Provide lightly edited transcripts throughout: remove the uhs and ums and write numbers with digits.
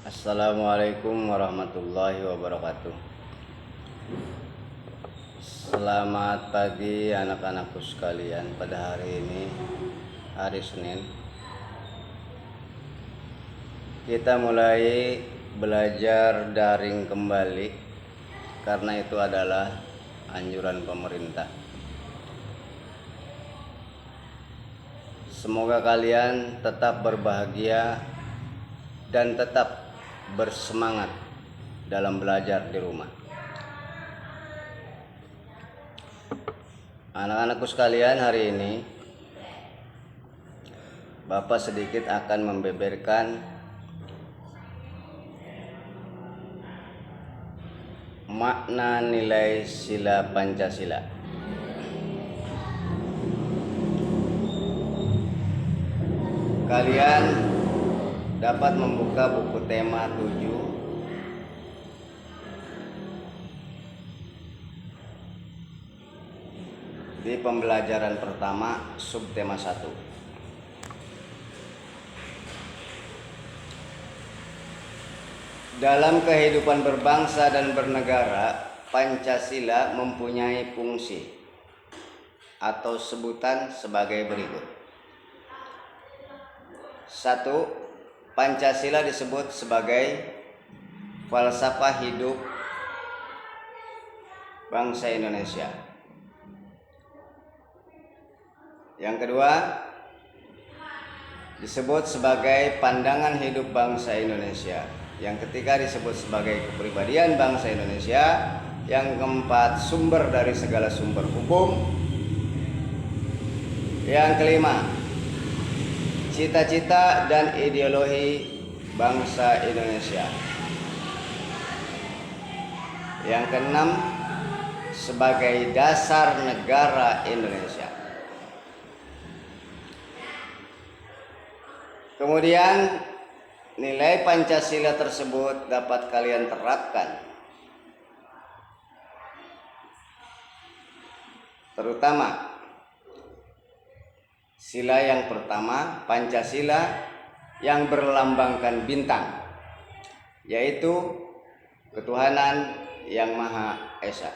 Assalamualaikum warahmatullahi wabarakatuh. Selamat pagi anak-anakku sekalian. Pada hari ini, hari Senin, kita mulai belajar daring kembali karena itu adalah anjuran pemerintah. Semoga kalian tetap berbahagia dan tetap bersemangat dalam belajar di rumah. Anak-anakku sekalian, hari ini Bapak sedikit akan membeberkan makna nilai sila Pancasila. Kalian dapat membuka buku tema 7 di pembelajaran pertama subtema 1. Dalam kehidupan berbangsa dan bernegara, Pancasila mempunyai fungsi atau sebutan sebagai berikut. 1. Pancasila disebut sebagai falsafah hidup bangsa Indonesia. Yang kedua, disebut sebagai pandangan hidup bangsa Indonesia. Yang ketiga, disebut sebagai kepribadian bangsa Indonesia. Yang keempat, sumber dari segala sumber hukum. Yang kelima, cita-cita dan ideologi bangsa Indonesia. Yang keenam, sebagai dasar negara Indonesia. Kemudian nilai Pancasila tersebut dapat kalian terapkan, terutama sila yang pertama, Pancasila yang berlambangkan bintang, yaitu ketuhanan yang Maha Esa.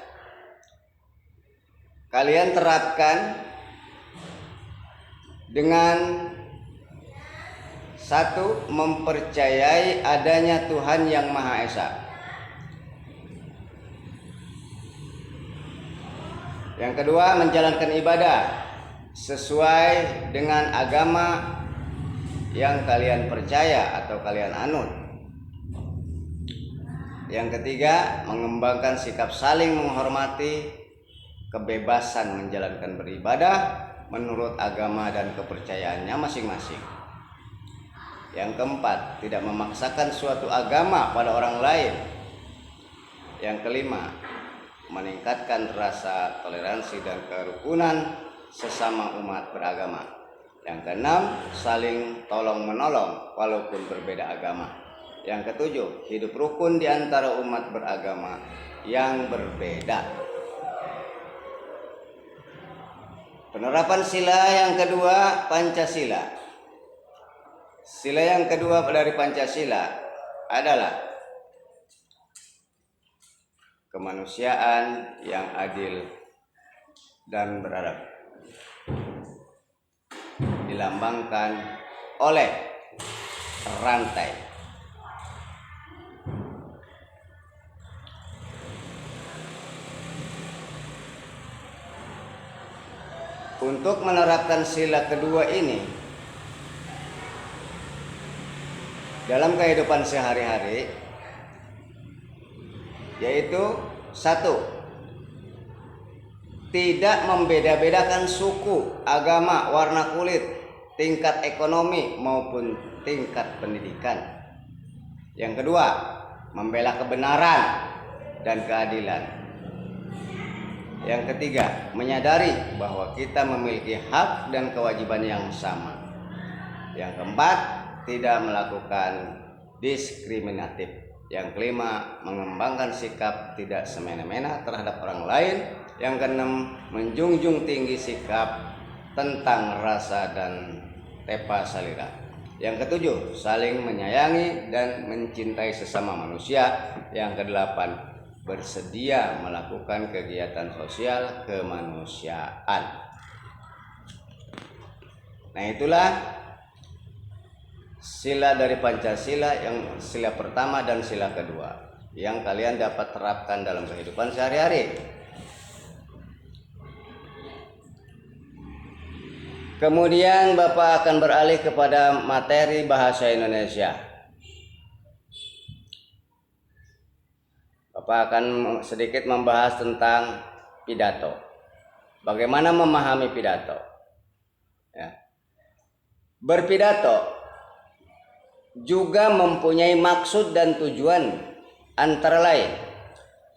Kalian terapkan dengan 1. Mempercayai adanya Tuhan yang Maha Esa. Yang kedua, menjalankan ibadah sesuai dengan agama yang kalian percaya atau kalian anut. Yang ketiga, mengembangkan sikap saling menghormati, kebebasan menjalankan beribadah menurut agama dan kepercayaannya masing-masing. Yang keempat, tidak memaksakan suatu agama pada orang lain. Yang kelima, meningkatkan rasa toleransi dan kerukunan sesama umat beragama. Yang keenam, saling tolong-menolong walaupun berbeda agama. Yang ketujuh, hidup rukun di antara umat beragama yang berbeda. Penerapan sila yang kedua, Pancasila. Sila yang kedua dari Pancasila adalah kemanusiaan yang adil dan beradab, dilambangkan oleh rantai. Untuk menerapkan sila kedua ini dalam kehidupan sehari-hari, yaitu 1. Tidak membeda-bedakan suku, agama, warna kulit, tingkat ekonomi maupun tingkat pendidikan. Yang kedua, membela kebenaran dan keadilan. Yang ketiga, menyadari bahwa kita memiliki hak dan kewajiban yang sama. Yang keempat, tidak melakukan diskriminatif. Yang kelima, mengembangkan sikap tidak semena-mena terhadap orang lain. Yang keenam, menjunjung tinggi sikap tentang rasa dan tepa salira. Yang ketujuh, saling menyayangi dan mencintai sesama manusia. Yang kedelapan, bersedia melakukan kegiatan sosial kemanusiaan. Nah, itulah sila dari Pancasila, yang sila pertama dan sila kedua, yang kalian dapat terapkan dalam kehidupan sehari-hari. Kemudian Bapak akan beralih kepada materi bahasa Indonesia. Bapak akan sedikit membahas tentang pidato. Bagaimana memahami pidato? Ya. Berpidato juga mempunyai maksud dan tujuan, antara lain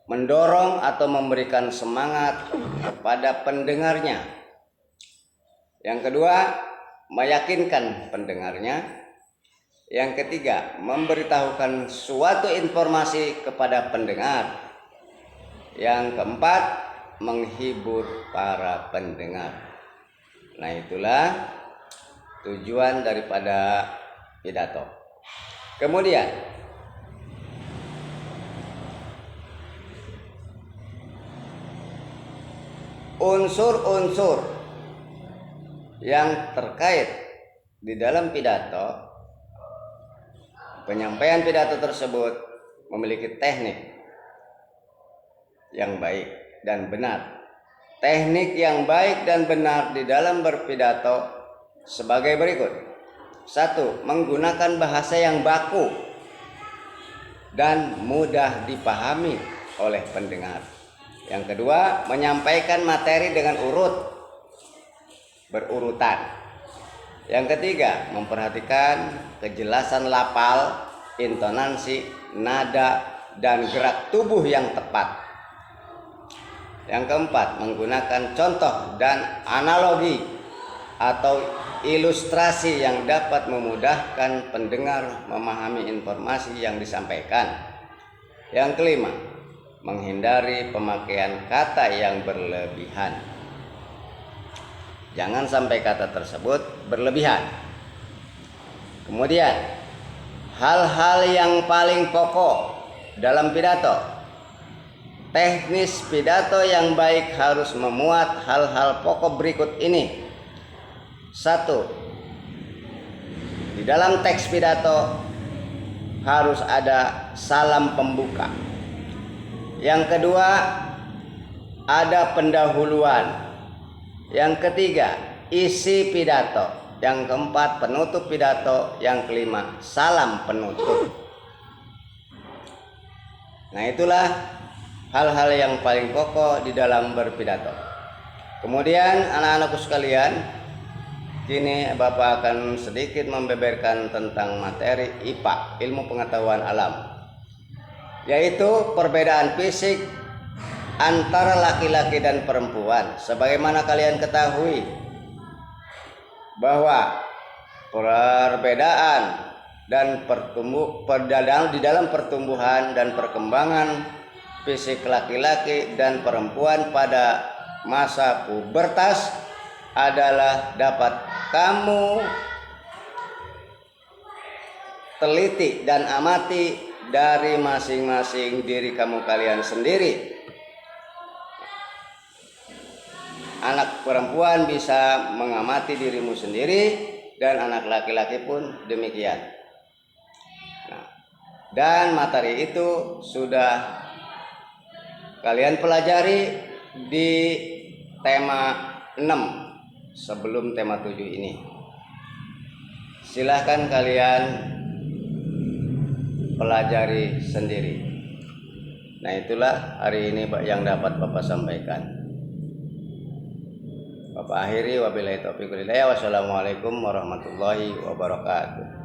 mendorong atau memberikan semangat kepada pendengarnya. Yang kedua, meyakinkan pendengarnya. Yang ketiga, memberitahukan suatu informasi kepada pendengar. Yang keempat, menghibur para pendengar. Nah, itulah tujuan daripada pidato. Kemudian, unsur-unsur yang terkait di dalam pidato, penyampaian pidato tersebut memiliki teknik yang baik dan benar. Teknik yang baik dan benar di dalam berpidato sebagai berikut. 1. Menggunakan bahasa yang baku dan mudah dipahami oleh pendengar. Yang kedua, menyampaikan materi dengan berurutan. Yang ketiga, memperhatikan kejelasan lafal, intonasi, nada, dan gerak tubuh yang tepat. Yang keempat, menggunakan contoh dan analogi atau ilustrasi yang dapat memudahkan pendengar memahami informasi yang disampaikan. Yang kelima, menghindari pemakaian kata yang berlebihan. Jangan sampai kata tersebut berlebihan. Kemudian, hal-hal yang paling pokok dalam pidato. Teknis pidato yang baik harus memuat hal-hal pokok berikut ini. 1. Di dalam teks pidato harus ada salam pembuka. Yang kedua, ada pendahuluan. Yang ketiga, isi pidato. Yang keempat, penutup pidato. Yang kelima, salam penutup. Nah, itulah hal-hal yang paling pokok di dalam berpidato. Kemudian anak-anakku sekalian, kini Bapak akan sedikit membeberkan tentang materi IPA, ilmu pengetahuan alam, yaitu perbedaan fisik antara laki-laki dan perempuan. Sebagaimana kalian ketahui bahwa perbedaan dan di dalam pertumbuhan dan perkembangan fisik laki-laki dan perempuan pada masa pubertas adalah dapat kamu teliti dan amati dari masing-masing diri kamu kalian sendiri. Anak perempuan bisa mengamati dirimu sendiri, dan anak laki-laki pun demikian. Nah, dan materi itu sudah kalian pelajari di tema 6 sebelum tema 7 ini. Silahkan kalian pelajari sendiri. Nah, itulah hari ini yang dapat Bapak sampaikan. Bapak akhiri, wabillahi taufiq wal hidayah. Wassalamualaikum warahmatullahi wabarakatuh.